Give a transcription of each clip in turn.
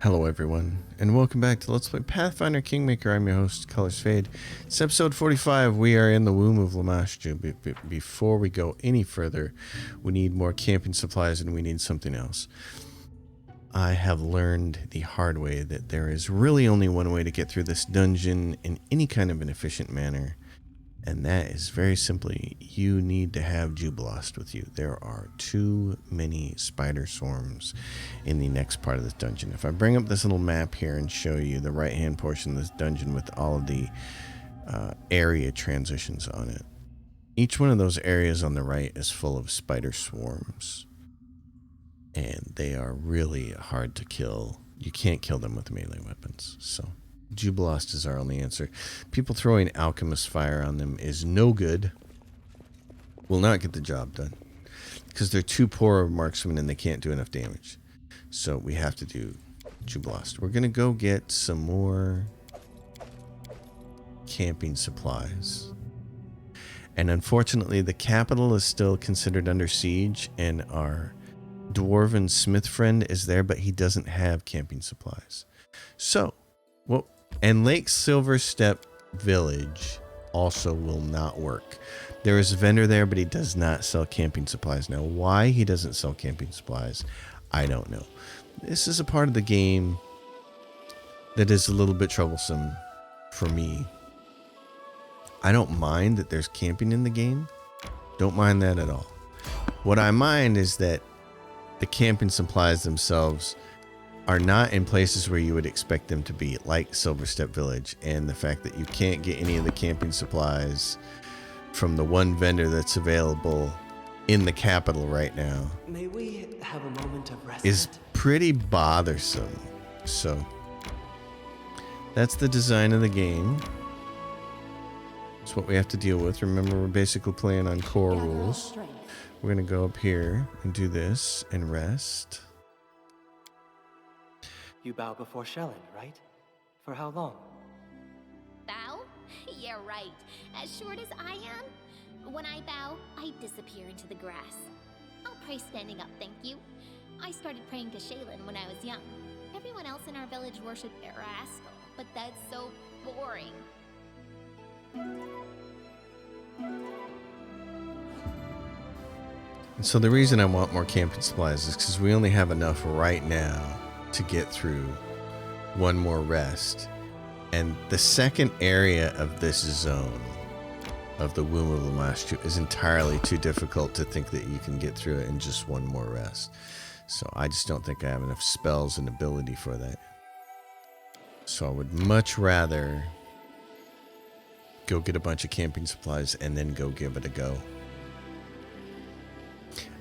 Hello everyone, and welcome back to Let's Play Pathfinder Kingmaker. I'm your host, Colors Fade. It's episode 45. We are in the womb of Lamashtu. Before we go any further, we need more camping supplies and we need something else. I have learned the hard way that there is really only one way to get through this dungeon in any kind of an efficient manner. And that is very simply, you need to have Jubilost with you. There are too many spider swarms in the next part of this dungeon. If I bring up this little map here and show you the right-hand portion of this dungeon with all of the area transitions on it, each one of those areas on the right is full of spider swarms. And they are really hard to kill. You can't kill them with melee weapons, so Jubilost is our only answer. People throwing alchemist fire on them is no good. Will not get the job done. Because they're too poor of marksmen and they can't do enough damage. So we have to do Jubilost. We're going to go get some more camping supplies. And unfortunately, the capital is still considered under siege, and our dwarven smith friend is there, but he doesn't have camping supplies. So, well, and Lake Silverstep Village also will not work. There is a vendor there, but he does not sell camping supplies. Now, why he doesn't sell camping supplies, I don't know. This is a part of the game that is a little bit troublesome for me. I don't mind that there's camping in the game. Don't mind that at all. What I mind is that the camping supplies themselves are not in places where you would expect them to be, like Silverstep Village, and the fact that you can't get any of the camping supplies from the one vendor that's available in the capital right now. May we have a moment of rest? Is pretty bothersome. So that's the design of the game. It's what we have to deal with. Remember, we're basically playing on core rules. We're going to go up here and do this and rest. You bow before Shellen, right? For how long? Bow? Yeah, right. As short as I am, when I bow, I disappear into the grass. I'll pray standing up, thank you. I started praying to Shalen when I was young. Everyone else in our village worshipped Erascal, but that's so boring. And so the reason I want more camping supplies is because we only have enough right now to get through one more rest. And the second area of this zone of the womb of Lamashtu is entirely too difficult to think that you can get through it in just one more rest. So I just don't think I have enough spells and ability for that. So I would much rather go get a bunch of camping supplies and then go give it a go.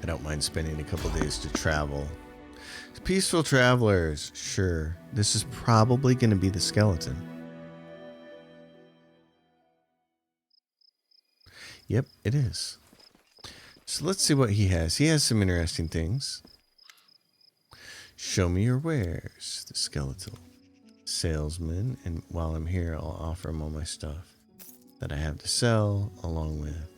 I don't mind spending a couple days to travel. Peaceful travelers, sure. This is probably going to be the skeleton. Yep, it is. So let's see what he has. He has some interesting things. Show me your wares, the skeletal salesman. And while I'm here, I'll offer him all my stuff that I have to sell, along with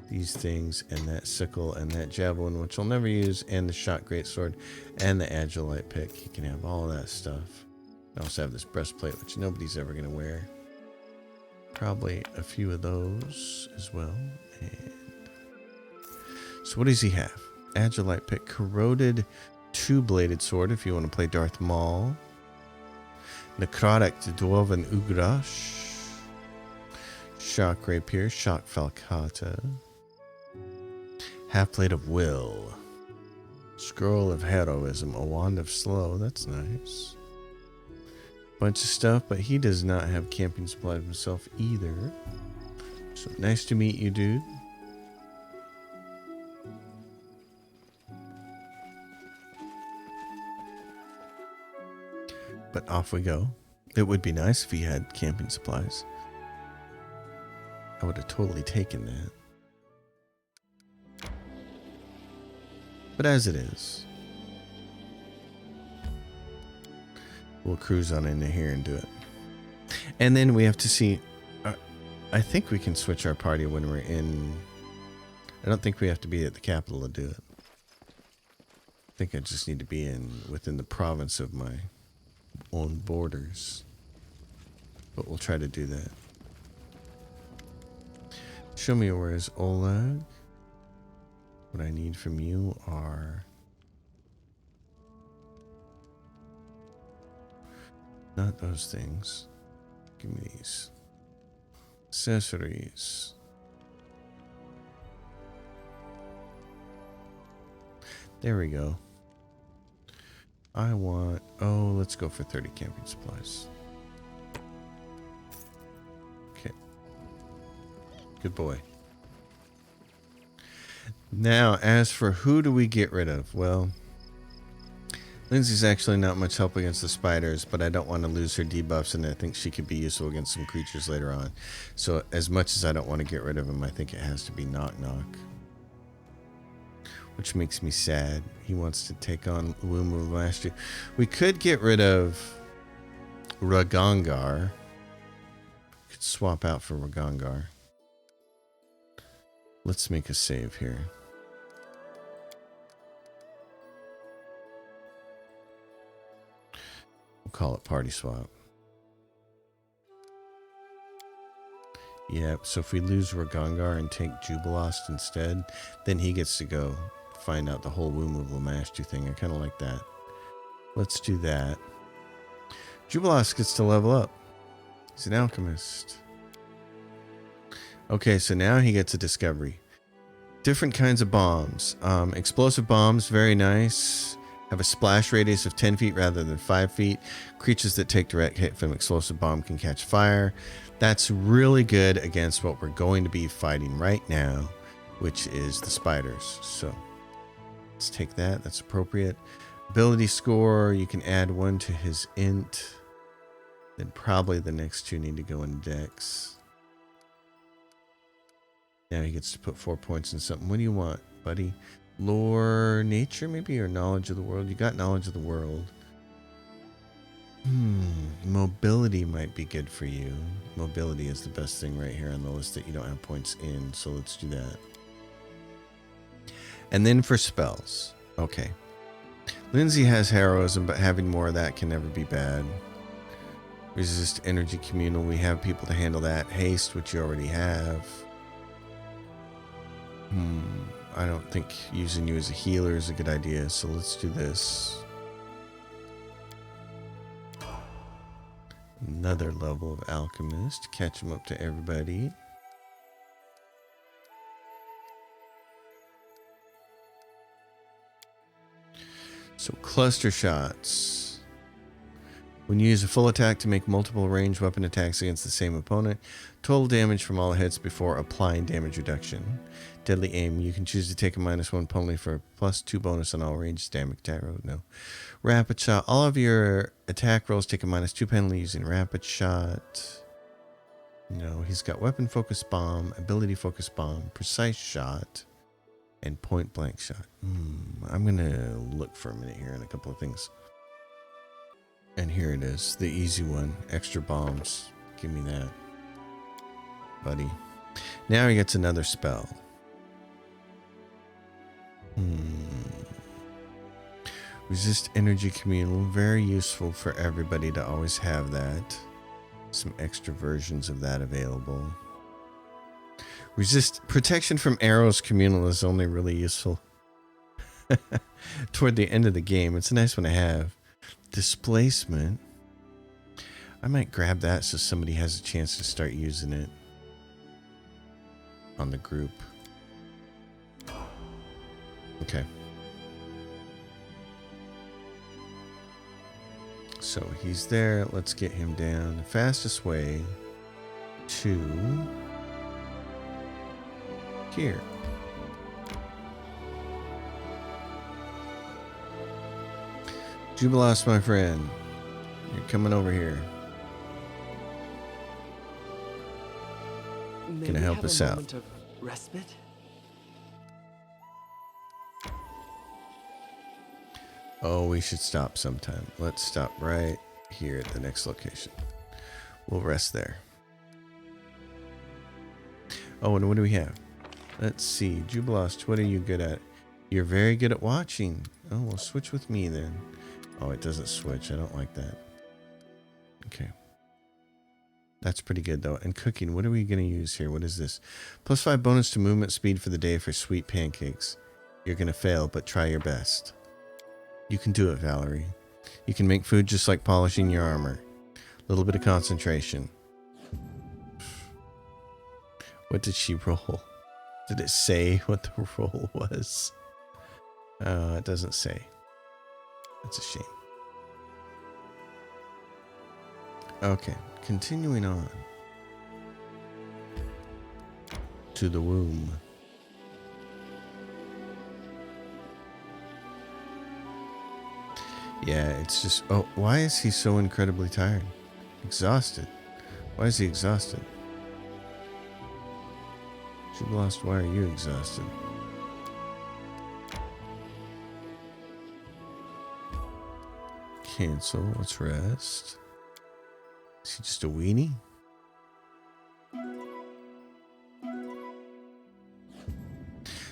these things and that sickle and that javelin, which I'll never use, and the shot greatsword and the agilite pick. He can have all that stuff. I also have this breastplate, which nobody's ever going to wear. Probably a few of those as well. And so what does he have? Agilite pick, corroded two-bladed sword if you want to play Darth Maul. Necrotic dwarven ugrash. Shock rapier, shock falcata. Half plate of will. Scroll of heroism, a wand of slow. That's nice. Bunch of stuff, but he does not have camping supplies himself either. So nice to meet you, dude. But off we go. It would be nice if he had camping supplies. I would have totally taken that. But as it is, we'll cruise on into here and do it. And then we have to see, I think we can switch our party when we're in, I don't think we have to be at the capital to do it. think I just need to be within the province of my own borders. But we'll try to do that. Show me where is Oleg. What I need from you are not those things. Give me these. Accessories. There we go. I want... Oh, let's go for 30 camping supplies. Okay. Good boy. Now, as for who do we get rid of? Well, Lindsay's actually not much help against the spiders, but I don't want to lose her debuffs, and I think she could be useful against some creatures later on. So, as much as I don't want to get rid of him, I think it has to be Knock Knock. Which makes me sad. He wants to take on Womb of Lamashtu. We could get rid of Ragangar. Could swap out for Ragangar. Let's make a save here. We'll call it party swap. Yep, so if we lose Ragangar and take Jubilost instead, then he gets to go find out the whole Womb of Lamashtu thing. I kind of like that. Let's do that. Jubilost gets to level up. He's an alchemist. Okay, so now he gets a discovery. Different kinds of bombs. Explosive bombs, very nice. Have a splash radius of 10 feet rather than 5 feet. Creatures that take direct hit from explosive bomb can catch fire. That's really good against what we're going to be fighting right now, which is the spiders. So let's take that. That's appropriate. Ability score, you can add 1 to his int. Then probably the next 2 need to go in dex. Now he gets to put 4 points in something. What do you want, buddy? Lore, nature maybe, or knowledge of the world? You got knowledge of the world. Mobility might be good for you. Mobility is the best thing right here on the list that you don't have points in, so let's do that. And then for spells. Okay. Lindsay has heroism, but having more of that can never be bad. Resist energy communal. We have people to handle that. Haste, which you already have. I don't think using you as a healer is a good idea, so let's do this. Another level of alchemist. Catch him up to everybody. So cluster shots. When you use a full attack to make multiple ranged weapon attacks against the same opponent, total damage from all hits before applying damage reduction. Deadly aim. You can choose to take a -1 penalty for a +2 bonus on all ranged damage attack rolls. No. Rapid shot. All of your attack rolls take a -2 penalty using rapid shot. No. He's got weapon focus bomb, ability focus bomb, precise shot, and point blank shot. I'm going to look for a minute here in a couple of things. And here it is, the easy one. Extra bombs. Give me that, buddy. Now he gets another spell. Resist energy communal. Very useful for everybody to always have that. Some extra versions of that available. Resist protection from arrows communal is only really useful toward the end of the game. It's a nice one to have. Displacement. I might grab that so somebody has a chance to start using it on the group. Okay. So he's there. Let's get him down. The fastest way to here. Jubilost, my friend. You're coming over here. Gonna help us out. Moment of respite? Oh, we should stop sometime. Let's stop right here at the next location. We'll rest there. Oh, and what do we have? Let's see. Jubilost, what are you good at? You're very good at watching. Oh, well, switch with me then. Oh, it doesn't switch. I don't like that. Okay. That's pretty good, though. And cooking, what are we going to use here? What is this? +5 bonus to movement speed for the day for sweet pancakes. You're going to fail, but try your best. You can do it, Valerie. You can make food just like polishing your armor. A little bit of concentration. What did she roll? Did it say what the roll was? It doesn't say. That's a shame. Okay, continuing on. To the womb. Yeah, it's just... Oh, why is he so incredibly tired? Exhausted. Why is he exhausted? Lost, why are you exhausted? Cancel, let's rest. Is he just a weenie?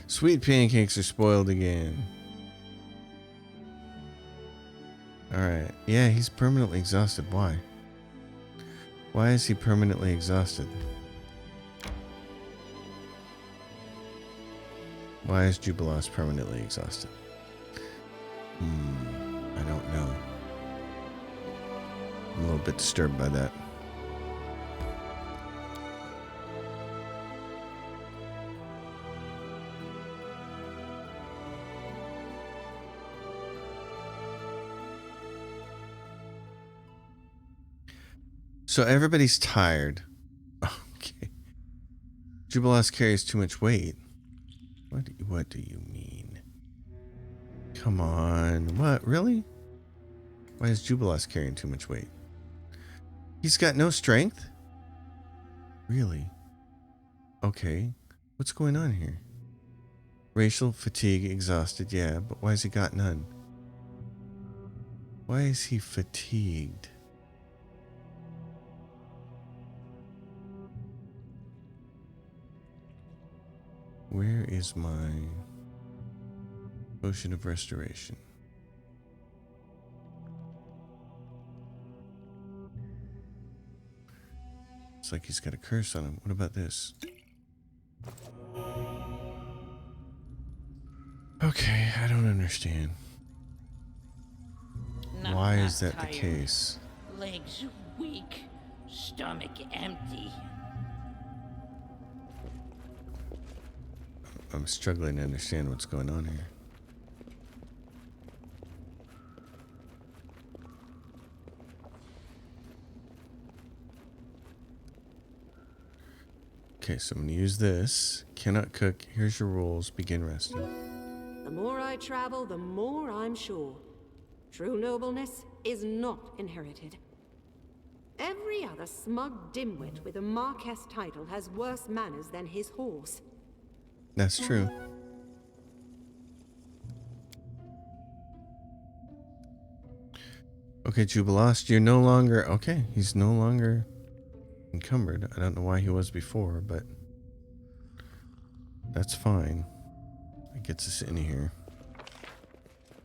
Sweet pancakes are spoiled again. Alright, yeah, he's permanently exhausted. Why? Why is he permanently exhausted? Why is Jubilos permanently exhausted? I don't know. I'm a little bit disturbed by that. So everybody's tired. Okay. Jubilos carries too much weight. What do you mean? Come on. What? Really? Why is Jubilos carrying too much weight? He's got no strength? Really? Okay. What's going on here? Racial fatigue, exhausted, yeah, but why has he got none? Why is he fatigued? Where is my potion of restoration? It's like he's got a curse on him. What about this? Okay, I don't understand. Why is that tired. the case? Legs weak, stomach empty. I'm struggling to understand what's going on here. Okay, so I'm going to use this. Cannot cook. Here's your rules. Begin resting. The more I travel, the more I'm sure. True nobleness is not inherited. Every other smug dimwit with a Marquess title has worse manners than his horse. That's true. Okay, Jubilost, you're no longer... Okay, he's no longer encumbered. I don't know why he was before, but that's fine. It gets us in here.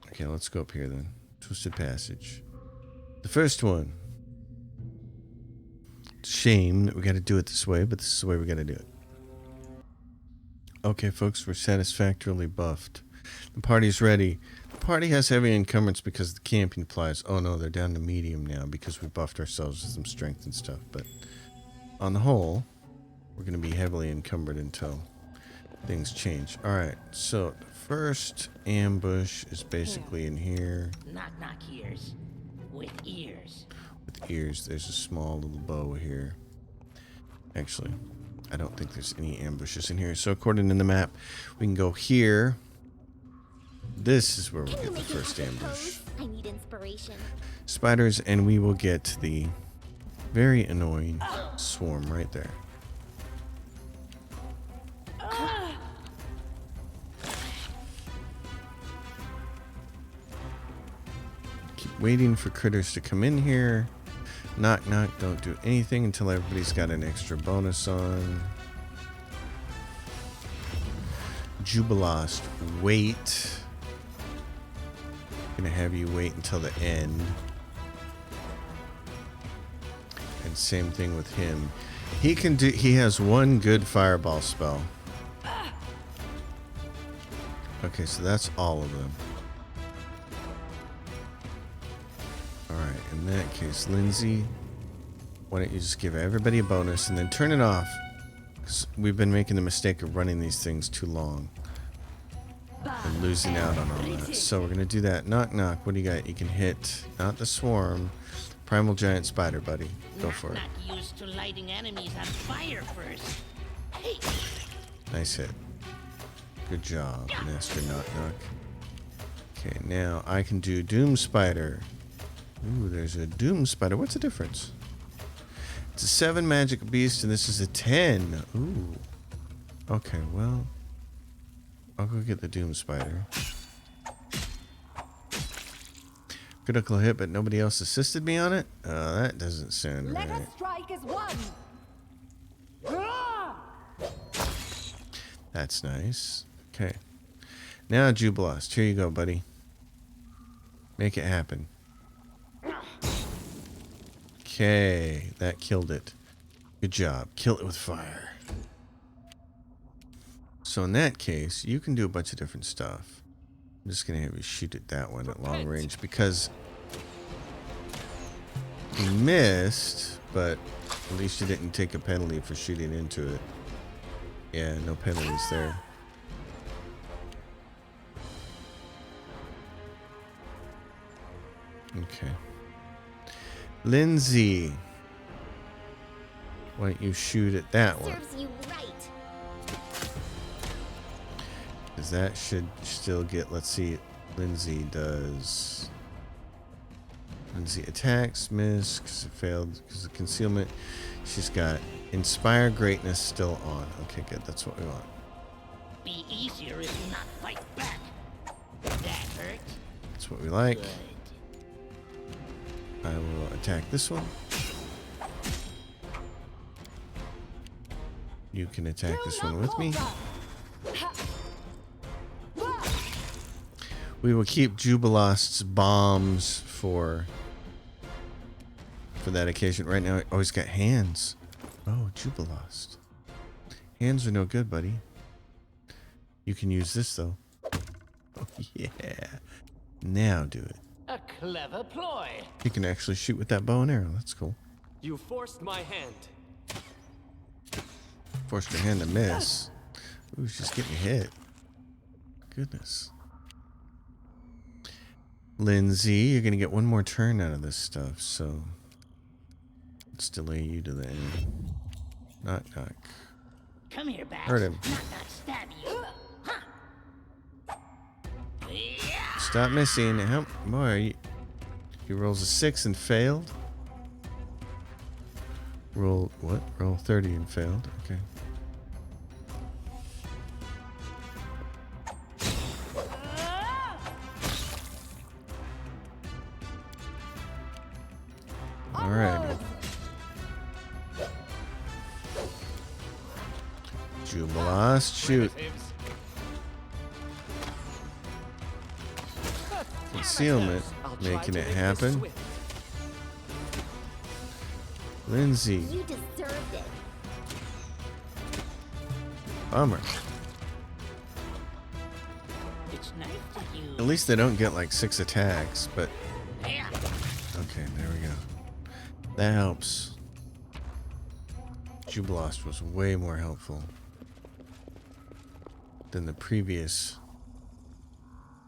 Okay, let's go up here then. Twisted Passage. The first one. Shame that we got to do it this way, but this is the way we got to do it. Okay, folks, we're satisfactorily buffed. The party's ready. The party has heavy encumbrance because of the camping supplies. Oh no, they're down to medium now because we buffed ourselves with some strength and stuff. But on the whole, we're going to be heavily encumbered until things change. Alright, so the first ambush is basically in here. Knock knock ears. With ears. With ears, there's a small little bow here. Actually, I don't think there's any ambushes in here. So according to the map, we can go here. This is where we'll get the first ambush. I need inspiration. Spiders, and we will get the very annoying swarm right there. Keep waiting for critters to come in here. Knock knock, don't do anything until everybody's got an extra bonus on. Jubilost, wait. Gonna have you wait until the end. And same thing with him. He has one good fireball spell. Okay, so that's all of them. Alright, in that case, Lindsay, why don't you just give everybody a bonus and then turn it off? Because we've been making the mistake of running these things too long. And losing out on all that. So we're going to do that. Knock, knock. What do you got? You can hit, not the swarm, primal giant spider, buddy. Go for it. Not used to lighting enemies on fire first. Hey. Nice hit. Good job, Master Knock Knock. Okay, now I can do Doom Spider. Ooh, there's a Doom Spider. What's the difference? It's a 7 magic beast, and this is a 10. Ooh. Okay, well, I'll go get the Doom Spider. Critical hit, but nobody else assisted me on it? That doesn't sound right. Let us strike as one. That's nice. Okay. Now, Jubilost. Here you go, buddy. Make it happen. Okay. That killed it. Good job. Kill it with fire. So in that case, you can do a bunch of different stuff. I'm just going to have you shoot at that one at long range because you missed, but at least you didn't take a penalty for shooting into it. Yeah, no penalties there. Okay. Lindsay, why don't you shoot at that one? Serves you right. Because that should still get, let's see, Lindsay does. Lindsay attacks, miss, because it failed, because of concealment. She's got Inspire Greatness still on. Okay, good, that's what we want. Be easier if you not fight back. That hurt. That's what we like. Good. I will attack this one. You can attack this one with me. We will keep Jubilost's bombs for that occasion. Right now, oh, he's got hands. Oh, Jubilost. Hands are no good, buddy. You can use this, though. Oh, yeah. Now do it. A clever ploy. You can actually shoot with that bow and arrow. That's cool. You forced my hand. Forced your hand to miss. Ooh, she's getting hit. Goodness. Lindsay, you're going to get one more turn out of this stuff, so let's delay you to the end. Knock, knock. Come here, Bat. Hurt him. Not stab you. Huh. Yeah. Stop missing. How, boy, he rolls a 6 and failed. Roll, what? Roll 30 and failed. Okay. Alrighty. Jubilost, shoot. Concealment, making it happen. Lindsay, You deserved it. bummer. It's nice to use. At least they don't get like 6 attacks, but Yeah. okay, there we go. That helps. Jubilost was way more helpful than the previous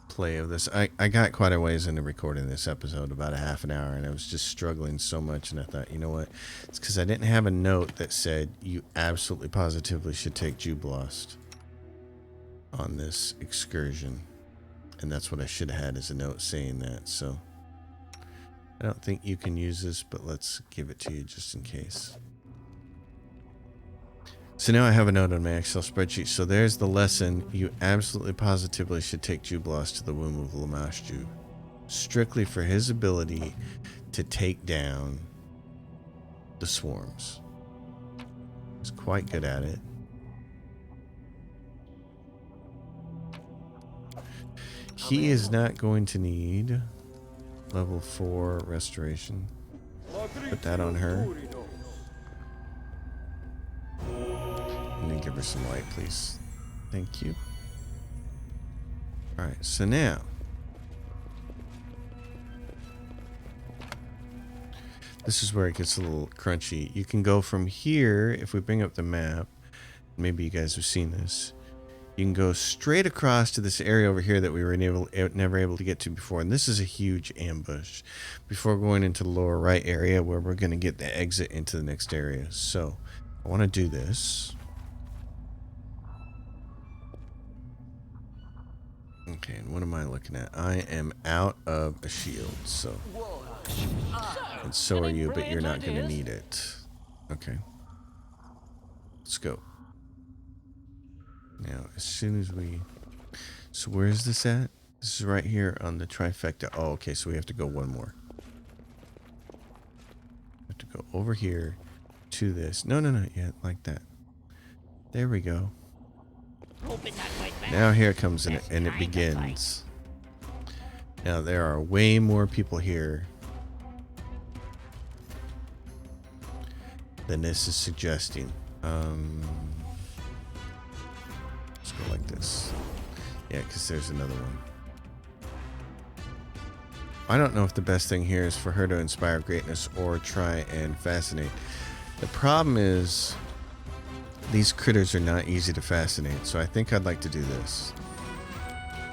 play of this. I got quite a ways into recording this episode, about a half an hour, and I was just struggling so much, and I thought, you know what? It's because I didn't have a note that said you absolutely positively should take Jubilost on this excursion. And that's what I should have had as a note saying that, so I don't think you can use this, but let's give it to you just in case. So now I have a note on my Excel spreadsheet. So there's the lesson. You absolutely positively should take Jubilost to the womb of Lamashtu, strictly for his ability to take down the swarms. He's quite good at it. He is not going to need level 4 restoration. Put that on her. And then give her some light, please. Thank you. Alright, so now this is where it gets a little crunchy. You can go from here, if we bring up the map, maybe you guys have seen this. You can go straight across to this area over here that we were never able to get to before. And this is a huge ambush before going into the lower right area where we're going to get the exit into the next area. So I want to do this. Okay, and what am I looking at? I am out of a shield, so. And so are you, but you're not going to need it. Okay. Let's go. Now, as soon as we... So where is this at? This is right here on the trifecta. Oh, okay, so we have to go one more. We have to go over here to this. No, not yet. Like that. There we go. Now here it comes and it begins. Now there are way more people here than this is suggesting. Let's go like this. Yeah, because there's another one. I don't know if the best thing here is for her to inspire greatness or try and fascinate. The problem is these critters are not easy to fascinate, so I think I'd like to do this.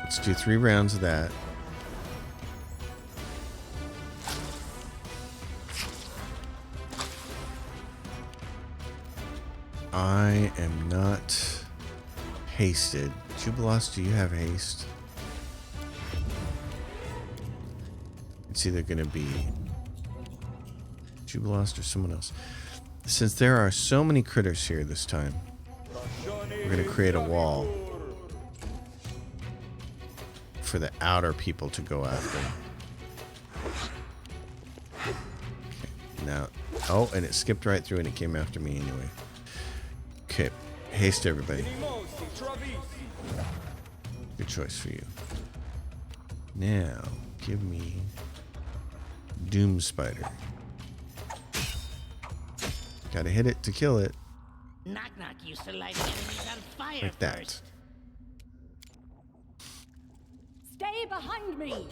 Let's do 3 rounds of that. I am not hasted. Jubilos, do you have haste? It's either going to be Jubilos or someone else. Since there are so many critters here this time, we're going to create a wall for the outer people to go after. Okay, now, oh, and it skipped right through and it came after me anyway. Okay, haste everybody. Good choice for you. Now, give me Doom Spider. Gotta hit it to kill it. Knock knock used to light enemies on fire Like that. first. Stay behind me!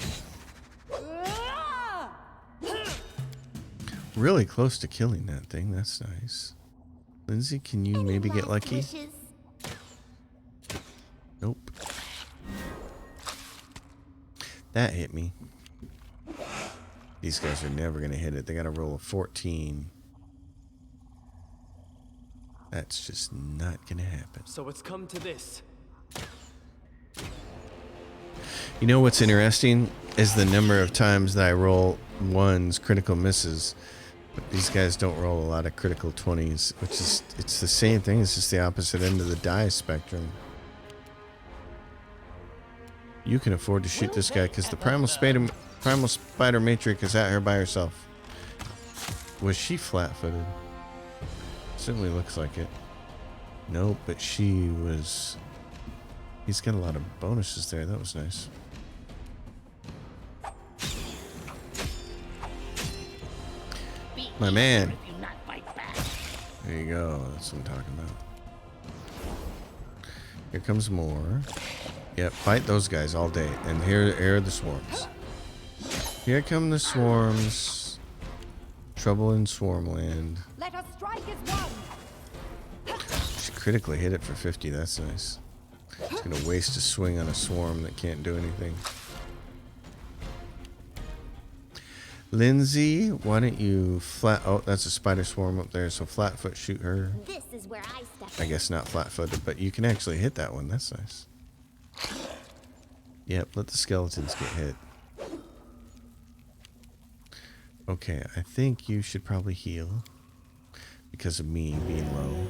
Really close to killing that thing. That's nice. Lindsay, can you maybe get lucky? Wishes? Nope. That hit me. These guys are never going to hit it. They got to roll a 14. That's just not going to happen. So it's come to this. You know what's interesting is the number of times that I roll 1s critical misses. But these guys don't roll a lot of critical 20s, which is, it's the same thing. It's just the opposite end of the die spectrum. You can afford to shoot this guy because the Primal Spider Matrix is at her by herself. Was she flat-footed? Certainly looks like it. Nope, but she was... He's got a lot of bonuses there. That was nice. My man. If you not fight back. There you go. That's what I'm talking about. Here comes more. Yep, fight those guys all day. And here are the swarms. Here come the swarms. Trouble in Swarmland. Let us strike as one! She critically hit it for 50. That's nice. It's going to waste a swing on a swarm that can't do anything. Lindsay, why don't you flat... Oh, that's a spider swarm up there, so Flatfoot shoot her. This is where I step I in. guess not flat-footed, but you can actually hit that one. That's nice. Yep, let the skeletons get hit. Okay, I think you should probably heal because of me being low.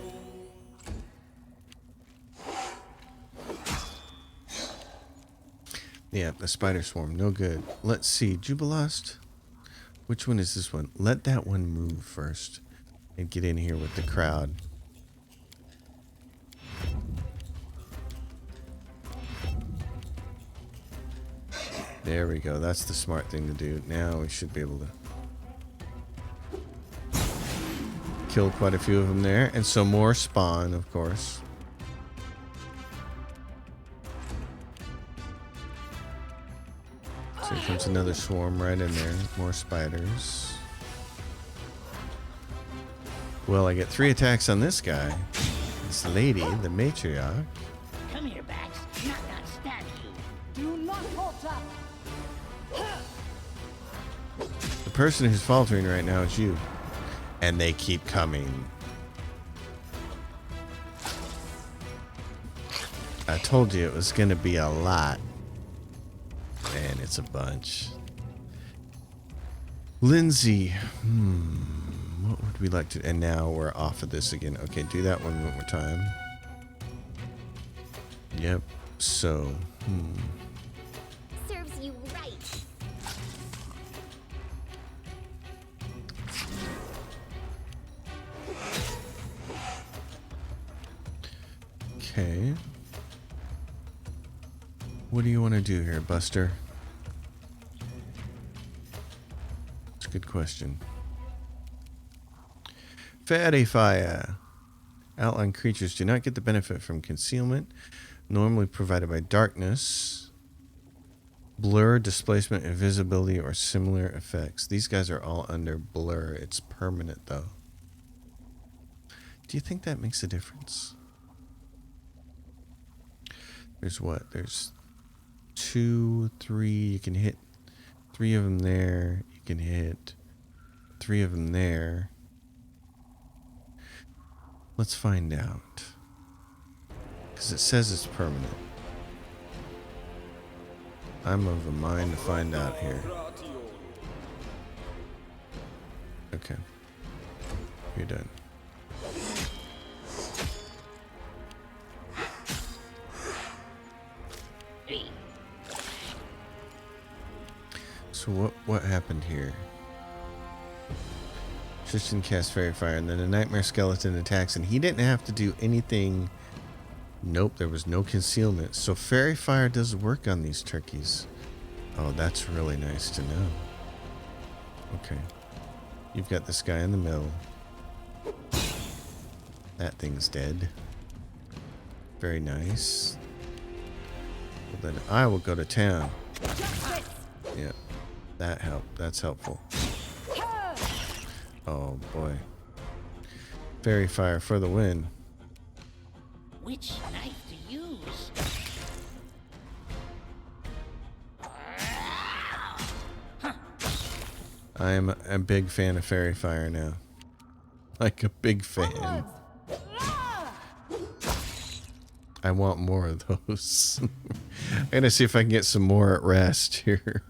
Yeah, the spider swarm, no good. Let's see, Jubilost. Which one is this one? Let that one move first and get in here with the crowd. There we go. That's the smart thing to do. Now we should be able to kill quite a few of them there. And so more spawn, of course. So here comes another swarm right in there. More spiders. Well, I get 3 attacks on this guy. This lady, the matriarch. Come here, Bax. Not stab you. Do not falter. The person who's faltering right now is you. And they keep coming. I told you it was going to be a lot. And it's a bunch. Lindsay. What would we like to... And now we're off of this again. Okay, do that one more time. Yep. So, Serves you right. Okay. What do you want to do here, Buster? It's a good question. Fairy fire. Outline creatures do not get the benefit from concealment, normally provided by darkness, blur, displacement, invisibility, or similar effects. These guys are all under blur. It's permanent, though. Do you think that makes a difference? There's what? There's 2, 3. You can hit 3 of them there. You can hit 3 of them there. Let's find out. Because it says it's permanent. I'm of a mind to find out here. Okay. You're done. So what happened here? Tristan cast Fairy Fire, and then a Nightmare Skeleton attacks, and he didn't have to do anything. Nope, there was no concealment. So Fairy Fire does work on these turkeys. Oh, that's really nice to know. Okay. You've got this guy in the middle. That thing's dead. Very nice. Well, then I will go to town. Yeah, that helped. That's helpful. Oh boy. Fairy Fire for the win. Which knife to use? I am a big fan of Fairy Fire now. Like a big fan. I want more of those. I gotta see if I can get some more at rest here.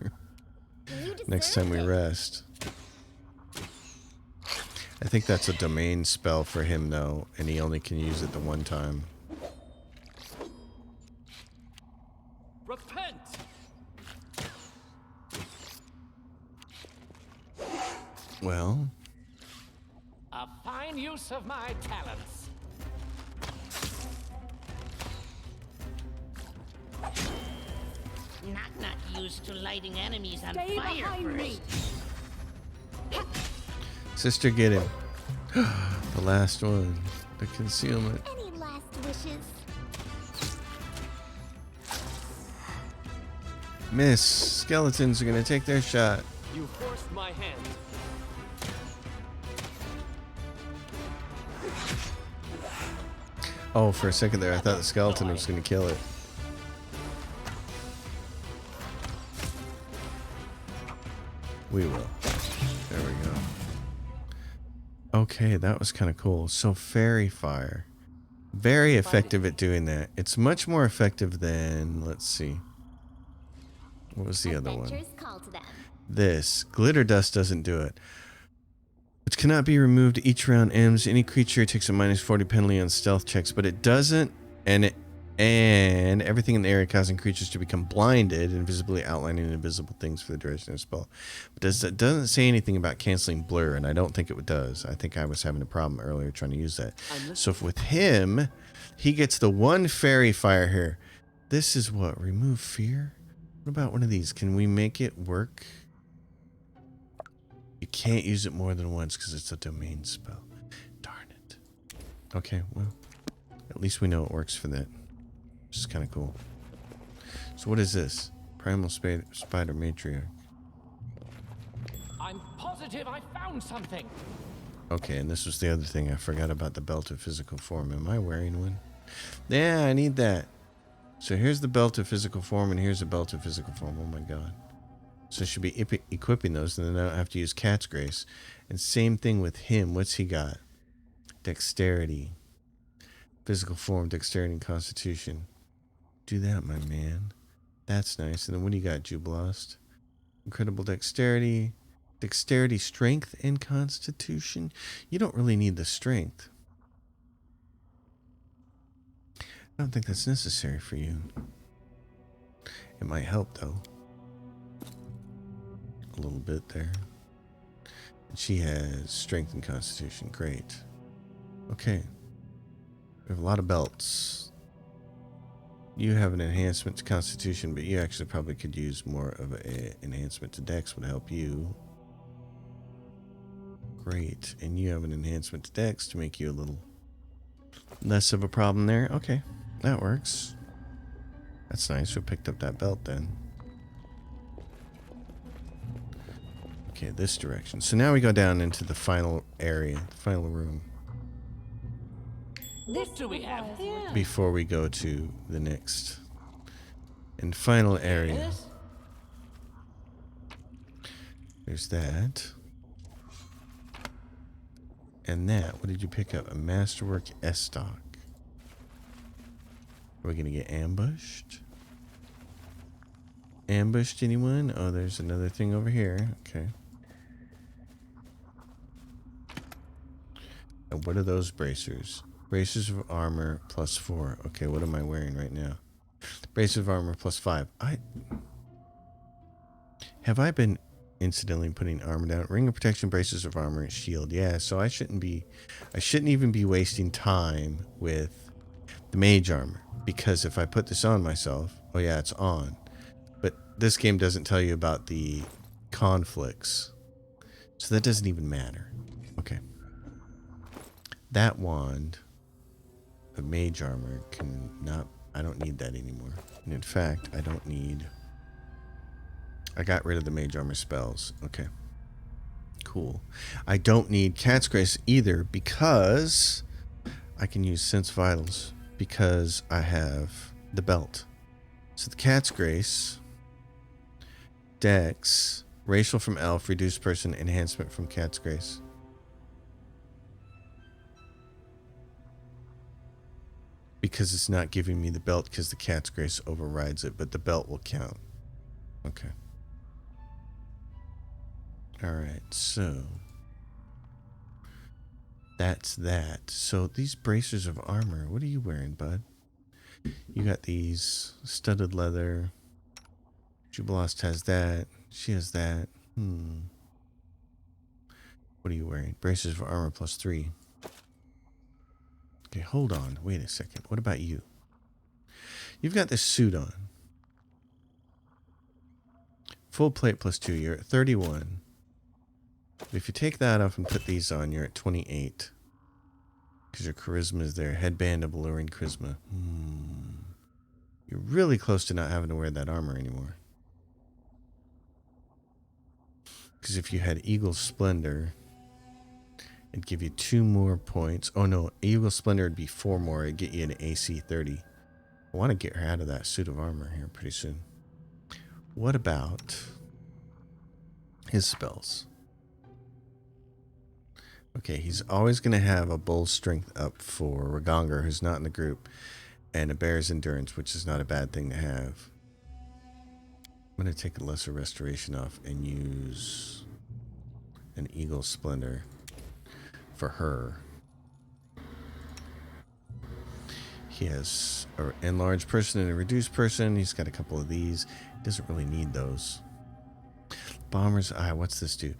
Next time we rest. I think that's a domain spell for him though, and he only can use it the one time. Repent. Well, A fine use of my talents. Not used to lighting enemies on Stay fire behind first. me. sister, get him. The last one. The concealment. Any last wishes? Miss. Skeletons are gonna take their shot. You forced my hand. Oh, for a second there, I thought the skeleton was gonna kill it. We will. There we go. Okay, that was kind of cool. So Fairy Fire. Very effective at doing that. It's much more effective than, let's see. What was the other one? Adventures call to them. This. Glitter Dust doesn't do it. Which cannot be removed each round ends. Any creature takes a -40 penalty on stealth checks, but it doesn't, and everything in the area causing creatures to become blinded, invisibly outlining invisible things for the duration of the spell. But it doesn't say anything about canceling blur, and I don't think it does. I think I was having a problem earlier trying to use that. So with him, he gets the one Fairy Fire here. This is what? Remove fear? What about one of these? Can we make it work? You can't use it more than once because it's a domain spell. Darn it. Okay, well, at least we know it works for that. Which is kind of cool. So what is this? Primal Spider Matriarch. I'm positive I found something. Okay, and this was the other thing. I forgot about the belt of physical form. Am I wearing one? Yeah, I need that. So here's the belt of physical form, and here's the belt of physical form. Oh my god. So I should be equipping those, and then I don't have to use Cat's Grace. And same thing with him. What's he got? Dexterity. Physical form, dexterity, and constitution. Do that, my man. That's nice. And then what do you got, Jubilost? Incredible dexterity. Dexterity, strength, and constitution. You don't really need the strength. I don't think that's necessary for you. It might help, though. A little bit there. And she has strength and constitution. Great. Okay. We have a lot of belts. You have an enhancement to constitution, but you actually probably could use more of an enhancement to dex would help you. Great. And you have an enhancement to dex to make you a little less of a problem there. Okay. That works. That's nice. We picked up that belt then. Okay, this direction. So now we go down into the final area, the final room. What do we have here? Before we go to the next and final area. Yes? There's that. And that. What did you pick up? A Masterwork S-Stock. Are we going to get ambushed? Ambushed anyone? Oh, there's another thing over here. Okay. And what are those bracers? Bracers of armor +4. Okay, what am I wearing right now? Bracers of armor +5. Have I been incidentally putting armor down? Ring of protection, bracers of armor, and shield. Yeah, so I shouldn't even be wasting time with the mage armor, because if I put this on myself, oh yeah, it's on. But this game doesn't tell you about the conflicts, so that doesn't even matter. Okay. That wand of mage armor I don't need that anymore. And in fact, I got rid of the mage armor spells. Okay. Cool. I don't need Cat's Grace either because I can use Sense Vitals because I have the belt. So the Cat's Grace, Dex, Racial from Elf, Reduced Person, Enhancement from Cat's Grace. Because it's not giving me the belt because the Cat's Grace overrides it, but the belt will count. Okay. Alright, so that's that. So these bracers of armor, what are you wearing, bud? You got these studded leather. Jubilost has that. She has that. What are you wearing? Bracers of armor +3. Okay, hold on. Wait a second. What about you? You've got this suit on. Full plate +2. You're at 31. If you take that off and put these on, you're at 28. Because your charisma is there. Headband of alluring charisma. You're really close to not having to wear that armor anymore. Because if you had Eagle Splendor, it'd give you 2 more points. Oh no, Eagle Splendor would be 4 more. It'd get you an AC 30. I want to get her out of that suit of armor here pretty soon. What about his spells? Okay, he's always going to have a bull strength up for Ragongar, who's not in the group, and a bear's endurance, which is not a bad thing to have. I'm going to take a lesser restoration off and use an Eagle Splendor for her. He has an enlarged person and a reduced person. He's got a couple of these. He doesn't really need those. Bomber's Eye, what's this do?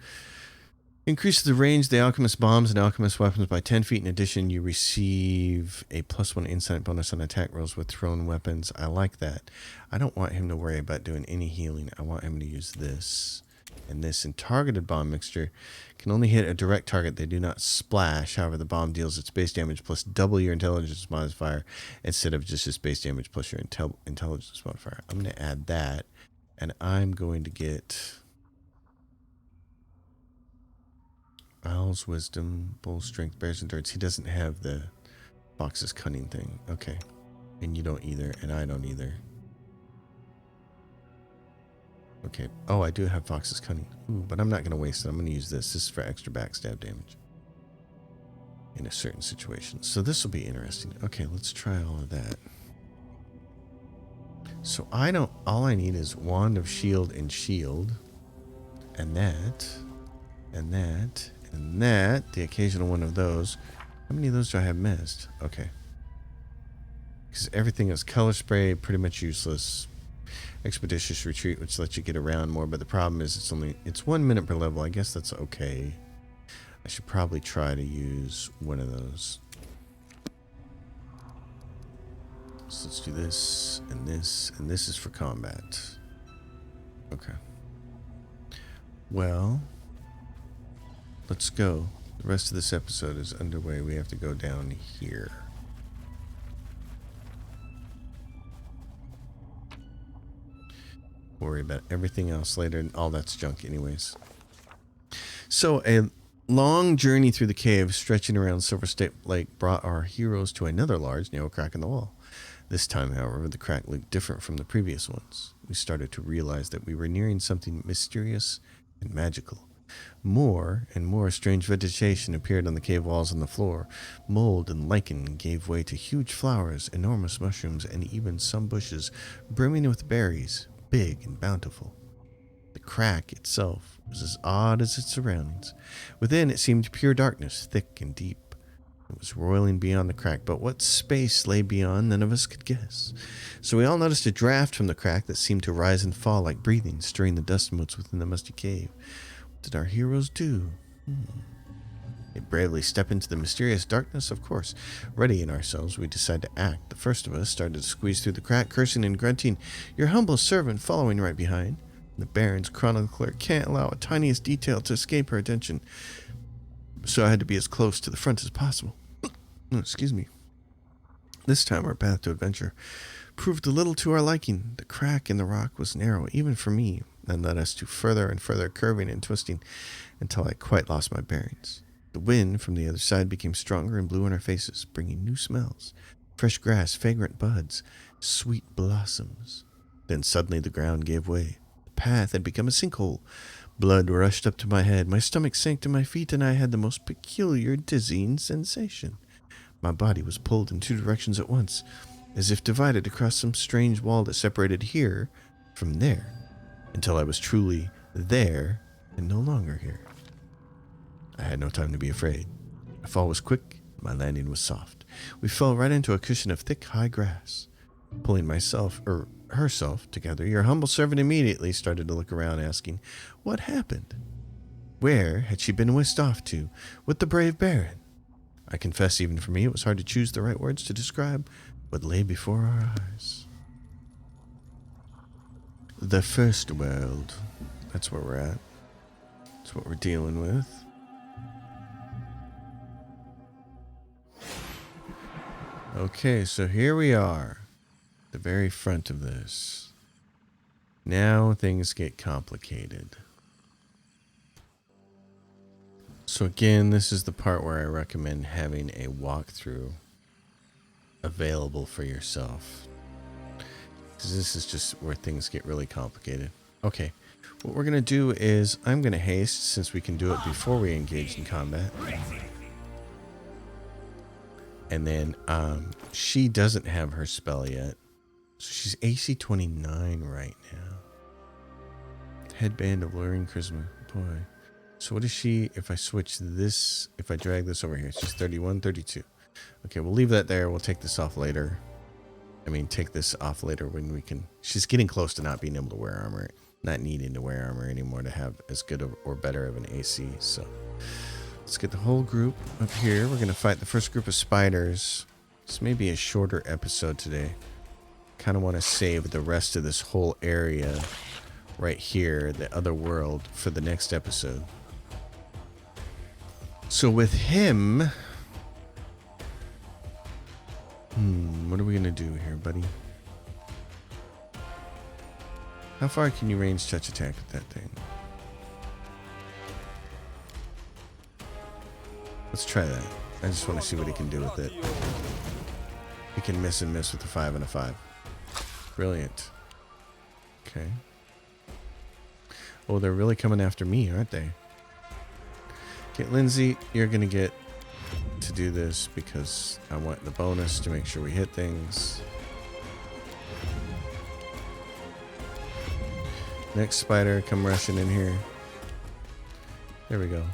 Increases the range of the alchemist bombs and alchemist weapons by 10 feet. In addition, you receive a +1 insight bonus on attack rolls with thrown weapons. I like that. I don't want him to worry about doing any healing. I want him to use this and this. And targeted bomb mixture can only hit a direct target. They do not splash. However, the bomb deals its base damage plus double your intelligence modifier instead of just its base damage plus your intelligence modifier. I'm going to add that, and I'm going to get Owl's Wisdom, Bull's Strength, Bear's Endurance. He doesn't have the Fox's Cunning thing. Okay. And you don't either, and I don't either. Okay. Oh, I do have Fox's Cunning. Ooh, but I'm not going to waste it. I'm going to use this. This is for extra backstab damage in a certain situation. So this will be interesting. Okay, let's try all of that. So all I need is Wand of Shield and Shield. And that. And that. And that, the occasional one of those. How many of those do I have missed? Okay. Because everything is color spray, pretty much useless. Expeditious Retreat, which lets you get around more, but the problem is it's 1 minute per level. I guess that's okay. I should probably try to use one of those. So let's do this, and this is for combat. Okay. Well, let's go. The rest of this episode is underway. We have to go down here. Worry about everything else later, and all that's junk anyways. So a long journey through the cave stretching around Silver State Lake brought our heroes to another large narrow crack in the wall. This time, however, the crack looked different from the previous ones. We started to realize that we were nearing something mysterious and magical. More and more strange vegetation appeared on the cave walls and the floor. Mold and lichen gave way to huge flowers, enormous mushrooms, and even some bushes brimming with berries, big and bountiful. The crack itself was as odd as its surroundings. Within it seemed pure darkness, thick and deep. It was roiling beyond the crack, but what space lay beyond none of us could guess. So we all noticed a draft from the crack that seemed to rise and fall like breathing, stirring the dust motes within the musty cave. What did our heroes do? They bravely step into the mysterious darkness, of course. Readying ourselves, we decided to act. The first of us started to squeeze through the crack, cursing and grunting, your humble servant following right behind. The Baron's chronicler can't allow a tiniest detail to escape her attention, so I had to be as close to the front as possible. Excuse me. This time our path to adventure proved a little to our liking. The crack in the rock was narrow, even for me, and led us to further and further curving and twisting until I quite lost my bearings. The wind from the other side became stronger and blew in our faces, bringing new smells, fresh grass, fragrant buds, sweet blossoms. Then suddenly the ground gave way. The path had become a sinkhole. Blood rushed up to my head, my stomach sank to my feet, and I had the most peculiar dizzying sensation. My body was pulled in two directions at once, as if divided across some strange wall that separated here from there, until I was truly there and no longer here. I had no time to be afraid. My fall was quick, my landing was soft. We fell right into a cushion of thick, high grass. Pulling herself together, your humble servant immediately started to look around, asking, what happened? Where had she been whisked off to with the brave Baron? I confess, even for me, it was hard to choose the right words to describe what lay before our eyes. The first world. That's where we're at. That's what we're dealing with. Okay, so here we are. The very front of this. Now things get complicated. So again, this is the part where I recommend having a walkthrough available for yourself. Because this is just where things get really complicated. Okay, what we're going to do is I'm going to haste since we can do it before we engage in combat. And then she doesn't have her spell yet. So she's AC 29 right now. Headband of Luring Charisma. Boy. So what is she, if I switch this, if I drag this over here, she's 31, 32. Okay, we'll leave that there. We'll take this off later. Take this off later when we can. She's getting close to not being able to wear armor, not needing to wear armor anymore to have as good of, or better of an AC. So Let's get the whole group up here. We're going to fight the first group of spiders. This may be a shorter episode today. Kind of want to save the rest of this whole area right here, the other world, for the next episode. So with him... what are we going to do here, buddy? How far can you range touch attack with that thing? Let's try that. I just want to see what he can do with it. He can miss and miss with a 5 and a 5. Brilliant. Okay. Oh, they're really coming after me, aren't they? Okay, Lindsay, you're going to get to do this because I want the bonus to make sure we hit things. Next spider, come rushing in here. There we go.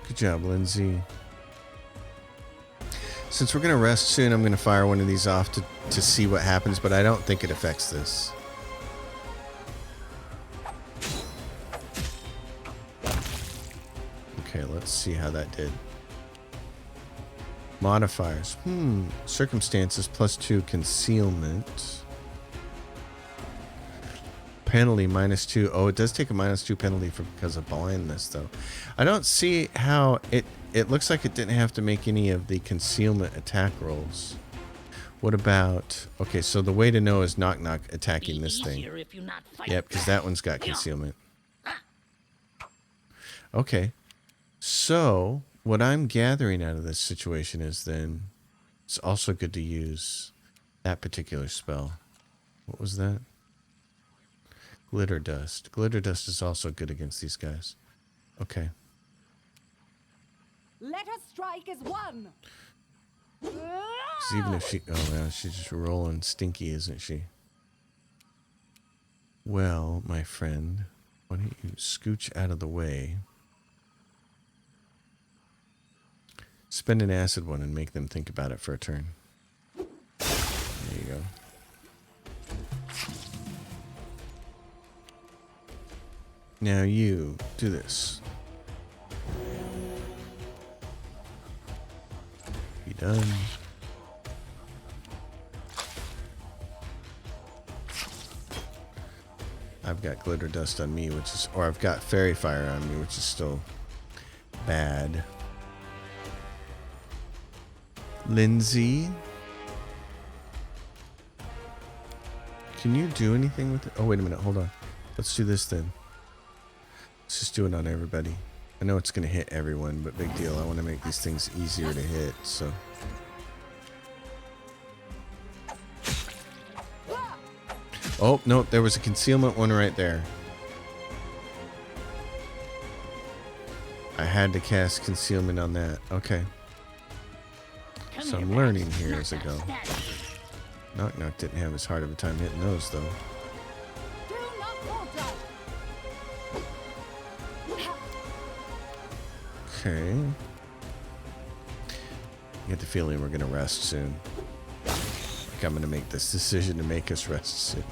Good job, Lindsay. Since we're going to rest soon, I'm going to fire one of these off to see what happens, but I don't think it affects this. Okay, let's see how that did. Modifiers. Circumstances +2 concealment. Penalty -2. Oh, it does take a -2 penalty because of blindness, though. I don't see how it looks like it didn't have to make any of the concealment attack rolls. What about... Okay, so the way to know is Knock Knock attacking this thing. Yep, because that one's got concealment. Okay. So, what I'm gathering out of this situation is then it's also good to use that particular spell. What was that? Glitter Dust. Glitter Dust is also good against these guys. Okay. Let us strike as one. 'Cause even if she... Oh, yeah, she's just rolling stinky, isn't she? Well, my friend, why don't you scooch out of the way? Spend an acid one and make them think about it for a turn. There you go. Now you do this. Be done. I've got glitter dust on me, which is, or I've got fairy fire on me, which is still bad. Lindsay, can you do anything with it? Oh, wait a minute. Hold on. Let's do this then. Let's just do it on everybody. I know it's going to hit everyone, but big deal. I want to make these things easier to hit, so. Oh, no, there was a concealment one right there. I had to cast concealment on that. Okay. So I'm learning here as I go. Knock Knock didn't have as hard of a time hitting those, though. Okay. I get the feeling we're gonna rest soon. Like I'm gonna make this decision to make us rest soon.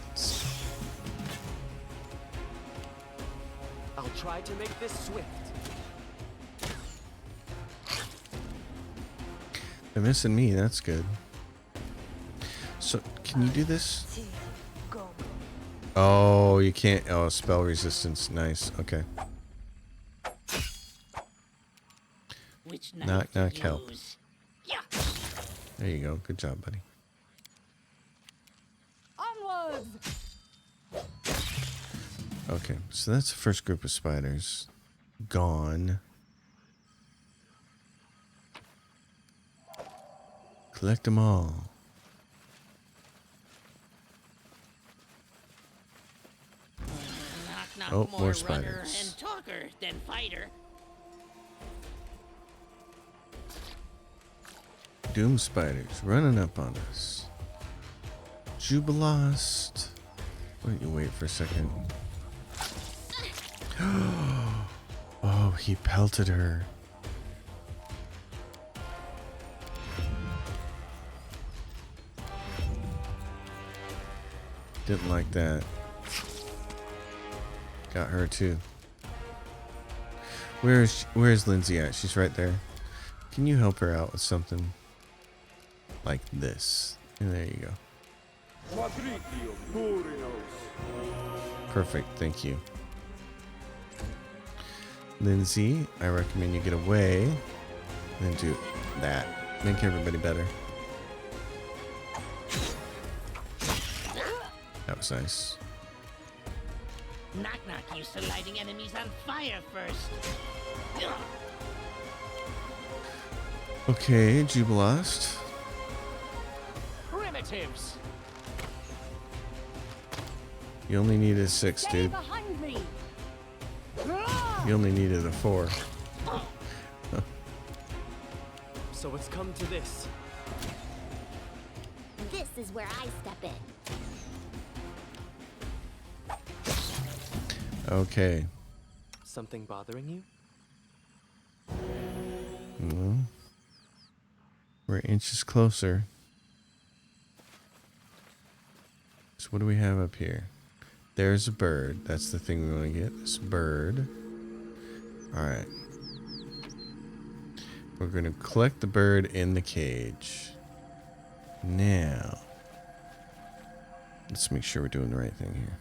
I'll try to make this swift. They're missing me, that's good. So, can you do this? Oh, you can't. Oh, spell resistance. Nice. Okay. Knock Knock help. There you go. Good job, buddy. Onwards. Okay, so that's the first group of spiders. Gone. Collect them all. Knock, knock, Oh, more runner spiders. and talker than fighter. Doom spiders running up on us. Jubilost. Why don't you wait for a second? Oh, he pelted her. Didn't like that. Got her too. Where's Lindsay at? She's right there. Can you help her out with something like this? And there you go. Perfect, thank you. Lindsay, I recommend you get away and then do that. Make everybody better. That was nice. Knock knock used to lighting enemies on fire first. Okay, Jubilost. Primitives. You only needed 6, dude. behind me! You only needed a 4. So it's come to this. This is where I step in. Okay. Something bothering you? Well, we're inches closer. So what do we have up here? There's a bird. That's the thing we want to get. This bird. Alright. We're going to collect the bird in the cage. Now. Let's make sure we're doing the right thing here.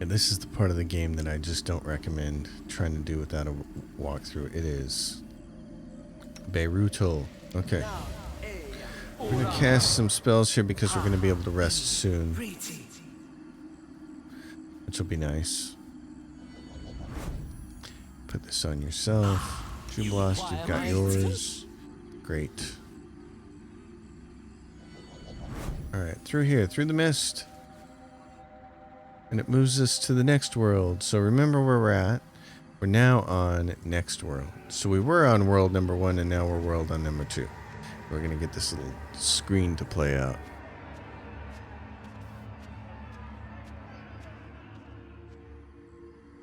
And this is the part of the game that I just don't recommend trying to do without a walkthrough. It is Beirutal. Okay. We're going to cast some spells here because we're going to be able to rest soon. Which will be nice. Put this on yourself. Jubilost, you've got yours. Great. Alright, through here, through the mist. And it moves us to the next world. So remember where we're at. We're now on next world. So we were on world number 1 and now we're world on number 2. We're going to get this little screen to play out.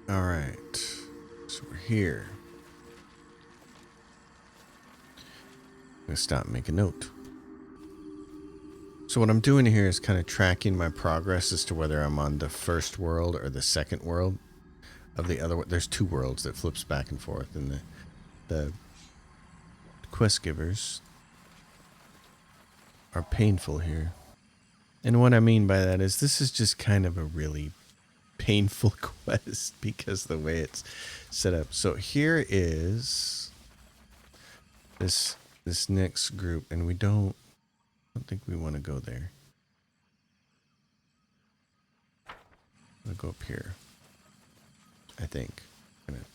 Alright. So we're here. I'm going to stop and make a note. So what I'm doing here is kind of tracking my progress as to whether I'm on the first world or the second world of the other. There's 2 worlds that flips back and forth, and the quest givers are painful here. And what I mean by that is this is just kind of a really painful quest because the way it's set up. So here is this next group, and I don't think we want to go there. We'll go up here. I think. I'm gonna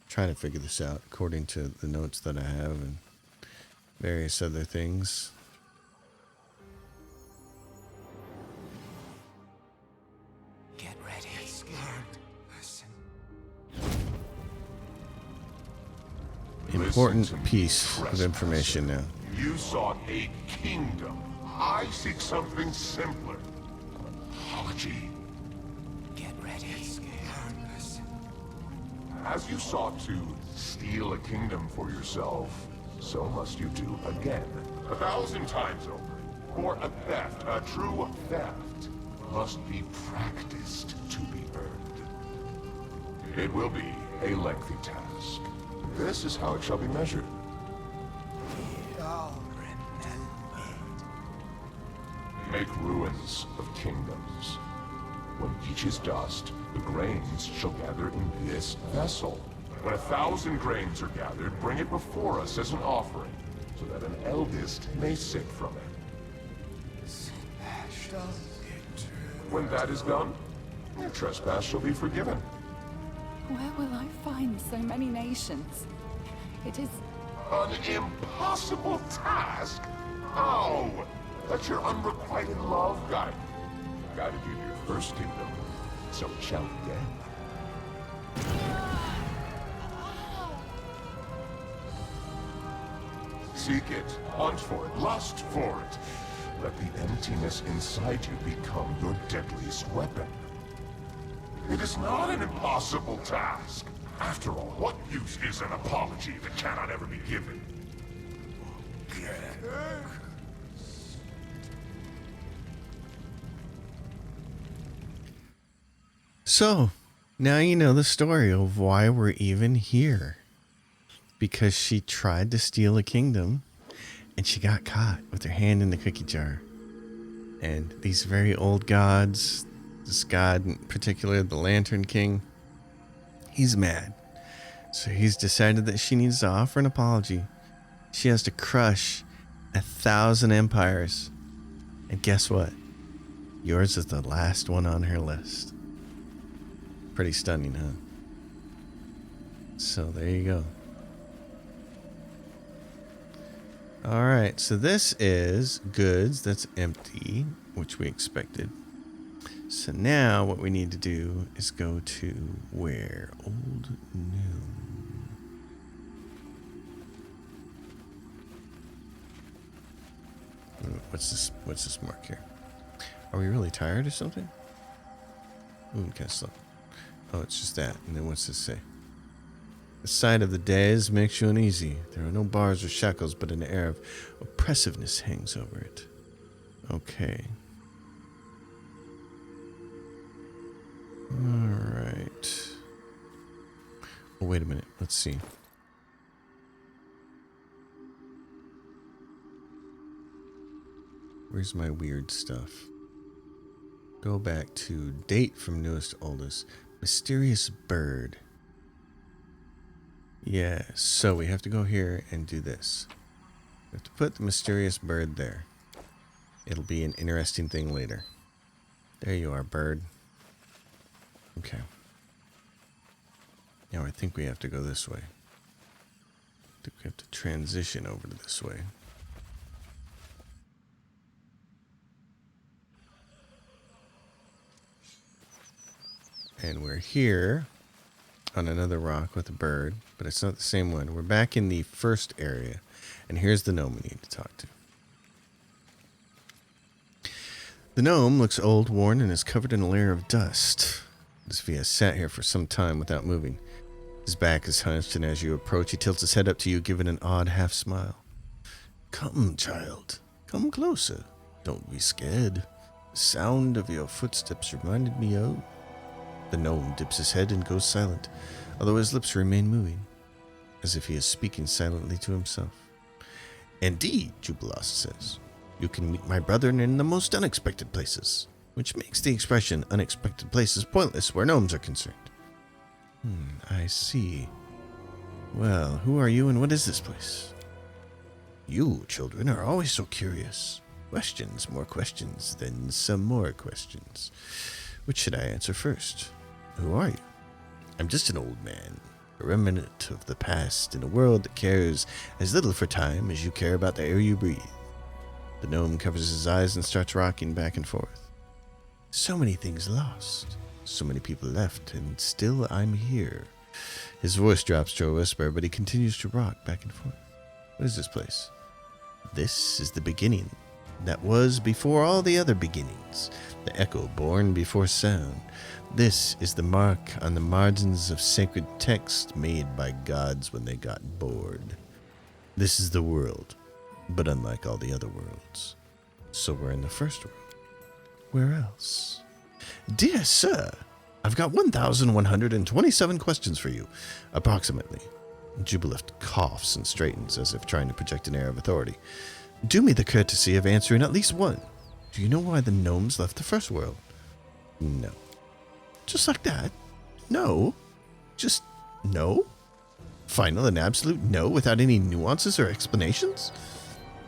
try to figure this out according to the notes that I have and various other things. Get ready. Get scared. Listen. Important piece of information now. You sought a kingdom. I seek something simpler. Apology. Get ready. Get scared. Listen. As you sought to steal a kingdom for yourself, so must you do again. 1,000 times over. For a theft, a true theft, must be practiced to be earned. It will be a lengthy task. This is how it shall be measured. Make ruins of kingdoms. When each is dust, the grains shall gather in this vessel. When 1,000 grains are gathered, bring it before us as an offering, so that an eldest may sip from it. When that is done, your trespass shall be forgiven. Where will I find so many nations? It is... An impossible task? How? Let your unrequited love guide you. Guided you to your first kingdom, so it shall again. Seek it, hunt for it, lust for it. Let the emptiness inside you become your deadliest weapon. It is not an impossible task. After all, what use is an apology that cannot ever be given? So, Now you know the story of why we're even here. Because she tried to steal a kingdom and she got caught with her hand in the cookie jar. And these very old gods, this god in particular, the Lantern King, he's mad. So he's decided that she needs to offer an apology. She has to crush 1,000 empires. And guess what? Yours is the last one on her list. Pretty stunning, huh? So there you go. Alright, so this is goods. That's empty, which we expected. So now what we need to do is go to where? Old New. What's this mark here? Are we really tired or something? Ooh, kind of slow. Oh, it's just that. And then what's this say? The sight of the days makes you uneasy. There are no bars or shackles, but an air of oppressiveness hangs over it. Okay. Alright. Oh, wait a minute. Let's see. Where's my weird stuff? Go back to date from newest to oldest. Mysterious bird. Yeah, so we have to go here and do this. We have to put the mysterious bird there. It'll be an interesting thing later. There you are, bird. Okay. Now I think we have to go this way. I think we have to transition over to this way. And we're here on another rock with a bird, but it's not the same one. We're back in the first area, and here's the gnome we need to talk to. The gnome looks old, worn, and is covered in a layer of dust, as if he has sat here for some time without moving. His back is hunched, and as you approach, he tilts his head up to you, giving an odd half-smile. Come, child. Come closer. Don't be scared. The sound of your footsteps reminded me of... The gnome dips his head and goes silent, although his lips remain moving, as if he is speaking silently to himself. Indeed, Jubilost says, you can meet my brethren in the most unexpected places, which makes the expression unexpected places pointless where gnomes are concerned. I see. Well, who are you and what is this place? You, children, are always so curious. Questions, more questions, then some more questions. Which should I answer first? Who are you? I'm just an old man, a remnant of the past in a world that cares as little for time as you care about the air you breathe. The gnome covers his eyes and starts rocking back and forth. So many things lost, so many people left, and still I'm here. His voice drops to a whisper, but he continues to rock back and forth. What is this place? This is the beginning. That was before all the other beginnings. The echo born before sound. This is the mark on the margins of sacred text made by gods when they got bored. This is the world, but unlike all the other worlds. So we're in the first world. Where else? Dear sir, I've got 1,127 questions for you, approximately. Jubilift coughs and straightens as if trying to project an air of authority. Do me the courtesy of answering at least one. Do you know why the gnomes left the first world? No. Just like that? No? Just no? Final and absolute no without any nuances or explanations?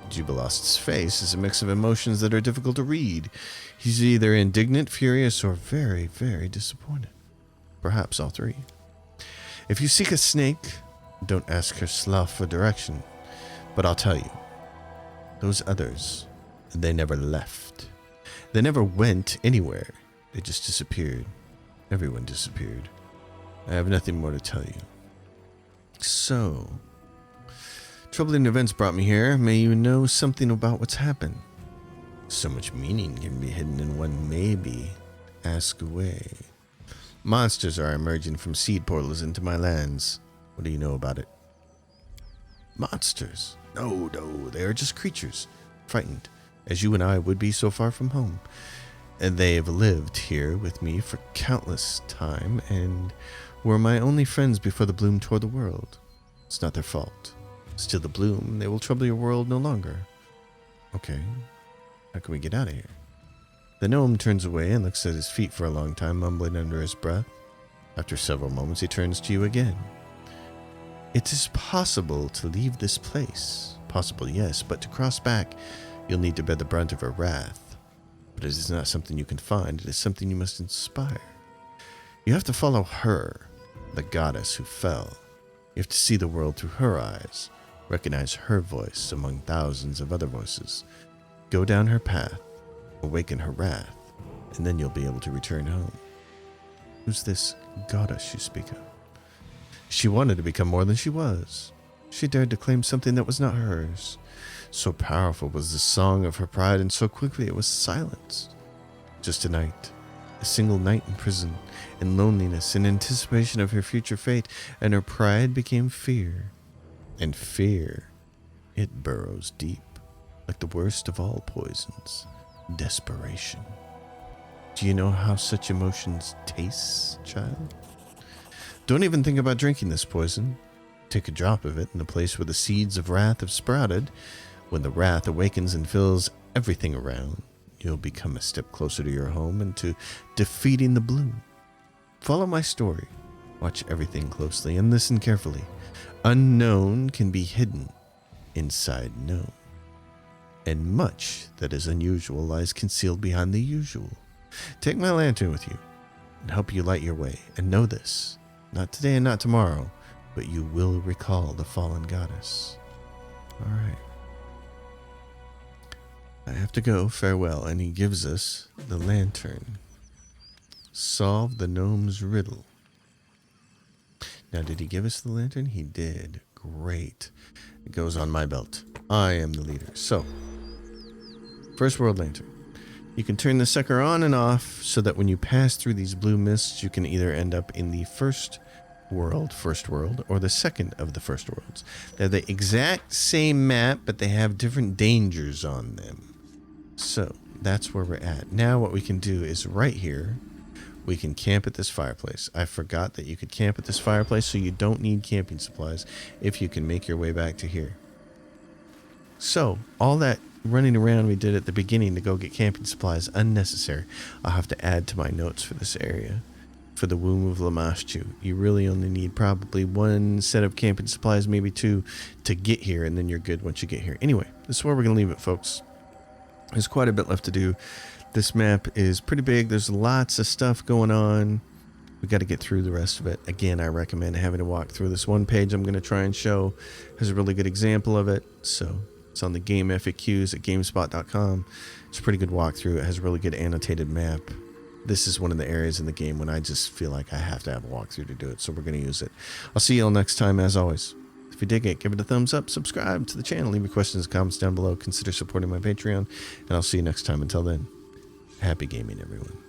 Jubilost's face is a mix of emotions that are difficult to read. He's either indignant, furious, or very, very disappointed. Perhaps all three. If you seek a snake, don't ask her slough for direction. But I'll tell you, those others, they never left. They never went anywhere. They just disappeared. Everyone disappeared. I have nothing more to tell you. So, troubling events brought me here. May you know something about what's happened. So much meaning can be hidden in one maybe. Ask away. Monsters are emerging from seed portals into my lands. What do you know about it? Monsters? No, they are just creatures. Frightened, as you and I would be so far from home. And they've lived here with me for countless time and were my only friends before the bloom tore the world. It's not their fault. Steal the bloom, they will trouble your world no longer. Okay, how can we get out of here? The gnome turns away and looks at his feet for a long time, mumbling under his breath. After several moments, he turns to you again. It is possible to leave this place. Possible, yes, but to cross back, you'll need to bear the brunt of her wrath. But it is not something you can find, it is something you must inspire. You have to follow her, the goddess who fell. You have to see the world through her eyes, recognize her voice among thousands of other voices. Go down her path, awaken her wrath, and then you'll be able to return home. Who's this goddess you speak of? She wanted to become more than she was. She dared to claim something that was not hers. So powerful was the song of her pride, and so quickly it was silenced. Just a night, a single night in prison, in loneliness, in anticipation of her future fate, and her pride became fear. And fear, it burrows deep, like the worst of all poisons, desperation. Do you know how such emotions taste, child? Don't even think about drinking this poison. Take a drop of it in the place where the seeds of wrath have sprouted. When the wrath awakens and fills everything around, you'll become a step closer to your home and to defeating the bloom. Follow my story. Watch everything closely and listen carefully. Unknown can be hidden inside known. And much that is unusual lies concealed behind the usual. Take my lantern with you and help you light your way. And know this, not today and not tomorrow, but you will recall the fallen goddess. All right. I have to go. Farewell. And he gives us the lantern. Solve the gnome's riddle. Now, did he give us the lantern? He did. Great. It goes on my belt. I am the leader. So, first world lantern. You can turn the sucker on and off so that when you pass through these blue mists, you can either end up in the first world, or the second of the first worlds. They're the exact same map, but they have different dangers on them. So, that's where we're at. Now what we can do is right here, we can camp at this fireplace. I forgot that you could camp at this fireplace, so you don't need camping supplies if you can make your way back to here. So, all that running around we did at the beginning to go get camping supplies, unnecessary. I'll have to add to my notes for this area. For the womb of Lamashtu, you really only need probably one set of camping supplies, maybe two, to get here, and then you're good once you get here. Anyway, this is where we're going to leave it, folks. There's quite a bit left to do. This map is pretty big. There's lots of stuff going on. We got to get through the rest of it. Again, I recommend having to walk through this one page I'm going to try and show has a really good example of it. So it's on the game FAQs at gamespot.com. It's a pretty good walkthrough. It has a really good annotated map. This is one of the areas in the game when I just feel like I have to have a walkthrough to do it, so we're going to use it. I'll see you all next time, as always. If you dig it, give it a thumbs up, subscribe to the channel, leave your questions and comments down below, consider supporting my Patreon, and I'll see you next time. Until then, happy gaming, everyone.